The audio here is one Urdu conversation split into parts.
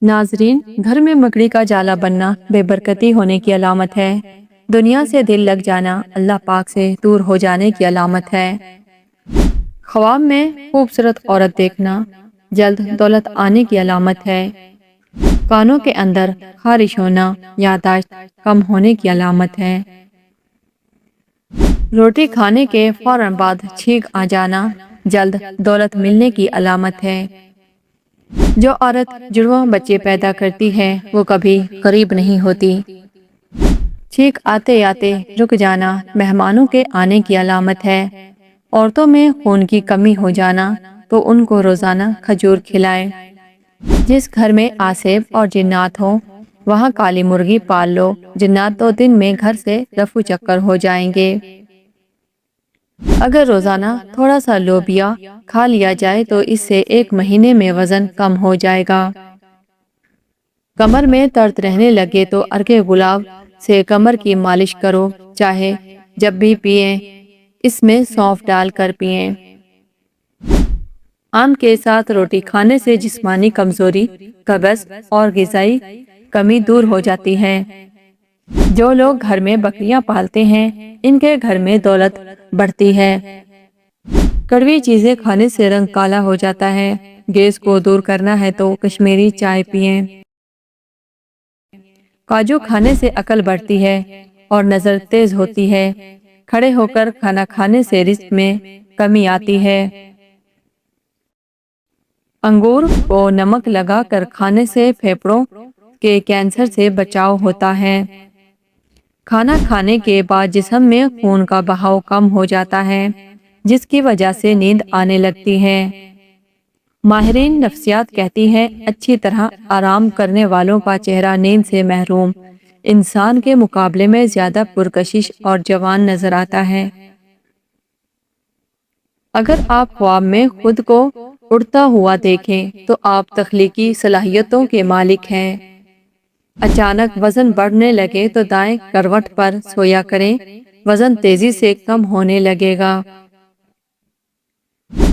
ناظرین، گھر میں مکڑی کا جالا بننا بے برکتی ہونے کی علامت ہے۔ دنیا سے دل لگ جانا اللہ پاک سے دور ہو جانے کی علامت ہے۔ خواب میں خوبصورت عورت دیکھنا جلد دولت آنے کی علامت ہے۔ کانوں کے اندر خارش ہونا یادداشت کم ہونے کی علامت ہے۔ روٹی کھانے کے فوراً بعد چھینک آ جانا جلد دولت ملنے کی علامت ہے۔ جو عورت جڑواں بچے پیدا کرتی ہے وہ کبھی غریب نہیں ہوتی۔ چھینک آتے آتے رک جانا مہمانوں کے آنے کی علامت ہے۔ عورتوں میں خون کی کمی ہو جانا تو ان کو روزانہ کھجور کھلائیں۔ جس گھر میں آسیب اور جنات ہوں وہاں کالی مرغی پال لو، جنات 2 دن میں گھر سے رفو چکر ہو جائیں گے۔ اگر روزانہ تھوڑا سا لوبیا کھا لیا جائے تو اس سے 1 مہینے میں وزن کم ہو جائے گا۔ کمر میں درد رہنے لگے تو عرق گلاب سے کمر کی مالش کرو، چاہے جب بھی پئیں اس میں سونف ڈال کر پئیں۔ آم کے ساتھ روٹی کھانے سے جسمانی کمزوری، قبض اور غذائی کمی دور ہو جاتی ہے۔ جو لوگ گھر میں بکریاں پالتے ہیں ان کے گھر میں دولت بڑھتی ہے۔ کڑوی چیزیں کھانے سے رنگ کالا ہو جاتا ہے۔ گیس کو دور کرنا ہے تو کشمیری چائے پئیں۔ کاجو کھانے سے عقل بڑھتی ہے اور نظر تیز ہوتی ہے۔ کھڑے ہو کر کھانا کھانے سے رزق میں کمی آتی ہے۔ انگور کو نمک لگا کر کھانے سے پھیپھڑوں کے کینسر سے بچاؤ ہوتا ہے۔ کھانا کھانے کے بعد جسم میں خون کا بہاؤ کم ہو جاتا ہے جس کی وجہ سے نیند آنے لگتی ہے۔ ماہرین نفسیات کہتی ہیں اچھی طرح آرام کرنے والوں کا چہرہ نیند سے محروم انسان کے مقابلے میں زیادہ پرکشش اور جوان نظر آتا ہے۔ اگر آپ خواب میں خود کو اڑتا ہوا دیکھیں تو آپ تخلیقی صلاحیتوں کے مالک ہیں۔ اچانک وزن بڑھنے لگے تو دائیں کروٹ پر سویا کریں، وزن تیزی سے کم ہونے لگے گا۔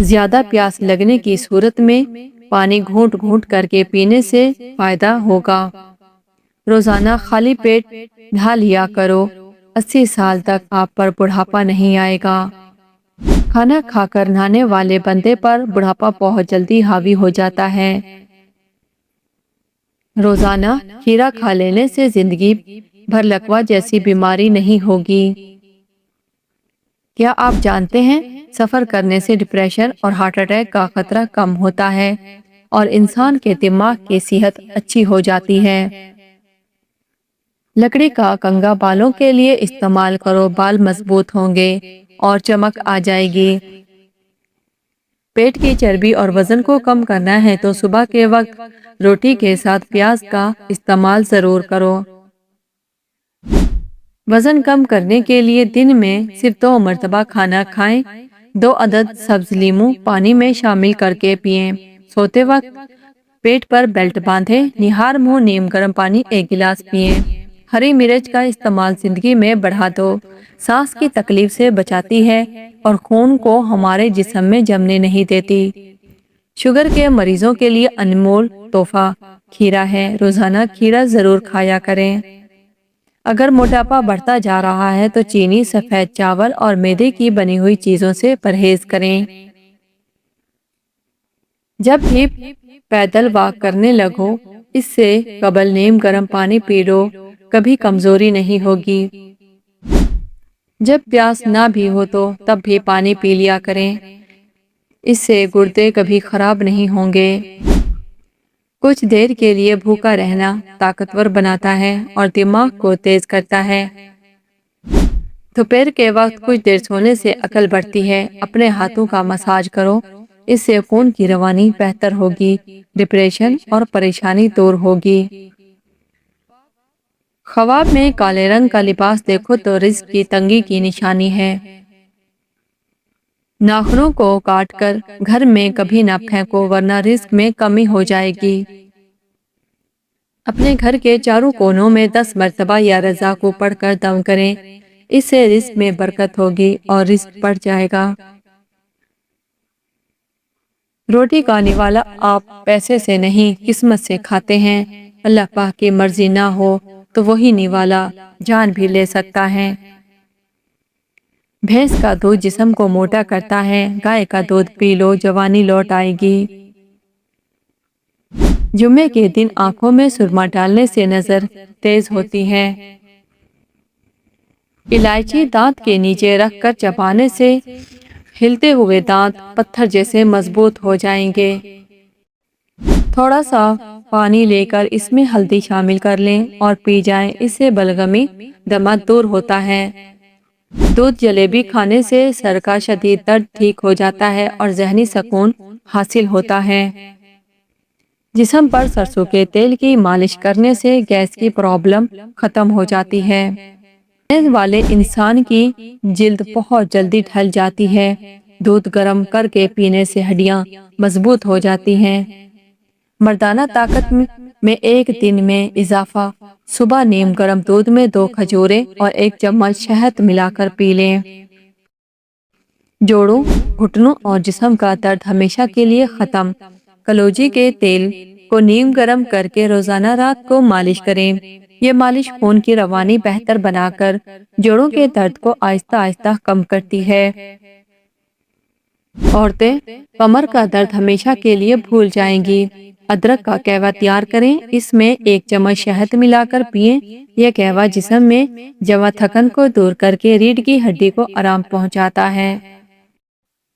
زیادہ پیاس لگنے کی صورت میں پانی گھونٹ گھونٹ کر کے پینے سے فائدہ ہوگا۔ روزانہ خالی پیٹ نہا لیا کرو، 80 سال تک آپ پر بڑھاپا نہیں آئے گا۔ کھانا کھا کر نہانے والے بندے پر بڑھاپا بہت جلدی حاوی ہو جاتا ہے۔ روزانہ کھیرا کھا لینے سے زندگی بھر لکوہ جیسی بیماری نہیں ہوگی۔ کیا آپ جانتے ہیں سفر کرنے سے ڈپریشن اور ہارٹ اٹیک کا خطرہ کم ہوتا ہے اور انسان کے دماغ کی صحت اچھی ہو جاتی ہے۔ لکڑی کا کنگھا بالوں کے لیے استعمال کرو، بال مضبوط ہوں گے اور چمک آ جائے گی۔ پیٹ کی چربی اور وزن کو کم کرنا ہے تو صبح کے وقت روٹی کے ساتھ پیاز کا استعمال ضرور کرو۔ وزن کم کرنے کے لیے دن میں صرف 2 مرتبہ کھانا کھائیں، 2 عدد سبز لیموں پانی میں شامل کر کے پئیں۔ سوتے وقت پیٹ پر بیلٹ باندھیں، نہار منہ نیم گرم پانی 1 گلاس پئیں۔ ہری مرچ کا استعمال زندگی میں بڑھا دو، سانس کی تکلیف سے بچاتی ہے اور خون کو ہمارے جسم میں جمنے نہیں دیتی۔ شوگر کے مریضوں کے لیے انمول تحفہ کھیرا ہے، روزانہ کھیرا ضرور کھایا کریں۔ اگر موٹاپا بڑھتا جا رہا ہے تو چینی، سفید چاول اور میدے کی بنی ہوئی چیزوں سے پرہیز کریں۔ جب بھی پیدل واک کرنے لگو اس سے قبل نیم گرم پانی پی لو، کبھی کمزوری نہیں ہوگی۔ جب پیاس نہ بھی ہو تو تب بھی پانی پی لیا کریں، اس سے گردے کبھی خراب نہیں ہوں گے۔ کچھ دیر کے لیے بھوکا رہنا طاقتور بناتا ہے اور دماغ کو تیز کرتا ہے۔ دوپہر کے وقت کچھ دیر سونے سے عقل بڑھتی ہے۔ اپنے ہاتھوں کا مساج کرو، اس سے خون کی روانی بہتر ہوگی، ڈپریشن اور پریشانی دور ہوگی۔ خواب میں کالے رنگ کا لباس دیکھو تو رزق کی تنگی کی نشانی ہے۔ ناخنوں کو کاٹ کر گھر میں کبھی نہ پھینکو ورنہ رزق میں کمی ہو جائے گی۔ اپنے گھر کے چاروں کونوں میں 10 مرتبہ یا رضا کو پڑھ کر دم کریں، اس سے رزق میں برکت ہوگی اور رزق بڑھ جائے گا۔ روٹی کھانے والا آپ پیسے سے نہیں قسمت سے کھاتے ہیں۔ اللہ پاک کی مرضی نہ ہو تو وہی نوالا جان بھی لے سکتا ہے۔ بھینس کا دودھ جسم کو موٹا کرتا ہے، گائے کا دودھ پی لو جوانی لوٹ آئے گی۔ جمعے کے دن آنکھوں میں سرما ڈالنے سے نظر تیز ہوتی ہے۔ الائچی دانت کے نیچے رکھ کر چبانے سے ہلتے ہوئے دانت پتھر جیسے مضبوط ہو جائیں گے۔ تھوڑا سا پانی لے کر اس میں ہلدی شامل کر لیں اور پی جائیں، اس سے بلغمی دمہ دور ہوتا ہے۔ دودھ جلیبی کھانے سے سر کا شدید درد ٹھیک ہو جاتا ہے اور ذہنی سکون حاصل ہوتا ہے۔ جسم پر سرسوں کے تیل کی مالش کرنے سے گیس کی پرابلم ختم ہو جاتی ہے۔ والے انسان کی جلد بہت جلدی ڈھل جاتی ہے۔ دودھ گرم کر کے پینے سے ہڈیاں مضبوط ہو جاتی ہیں۔ مردانہ طاقت میں ایک دن میں اضافہ، صبح نیم گرم دودھ میں 2 کھجوریں اور 1 چمچ شہد ملا کر پی لیں۔ جوڑوں، گھٹنوں اور جسم کا درد ہمیشہ کے لیے ختم۔ کلوجی کے تیل کو نیم گرم کر کے روزانہ رات کو مالش کریں۔ یہ مالش خون کی روانی بہتر بنا کر جوڑوں کے درد کو آہستہ آہستہ کم کرتی ہے۔ عورتیں کمر کا درد ہمیشہ کے لیے بھول جائیں گی۔ ادرک کا قہوہ تیار کریں، اس میں 1 چمچ شہد ملا کر پئیں۔ یہ قہوہ جسم میں جمع تھکن کو دور کر کے ریڑھ کی ہڈی کو آرام پہنچاتا ہے۔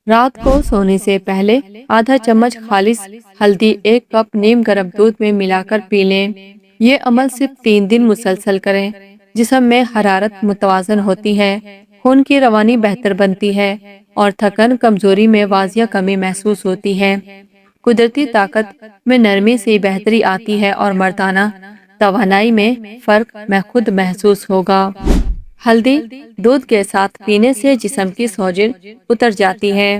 رات کو سونے سے پہلے آدھا چمچ خالص ہلدی 1 کپ نیم گرم دودھ میں ملا کر پی لیں۔ یہ عمل صرف 3 دن مسلسل کریں۔ جسم میں حرارت متوازن ہوتی ہے، خون کی روانی بہتر بنتی ہے اور تھکن کمزوری میں واضح کمی محسوس ہوتی ہے۔ قدرتی طاقت میں نرمی سے بہتری آتی ہے اور مردانہ توانائی میں فرق خود محسوس ہوگا۔ ہلدی دودھ کے ساتھ پینے سے جسم کی سوجن اتر جاتی ہے۔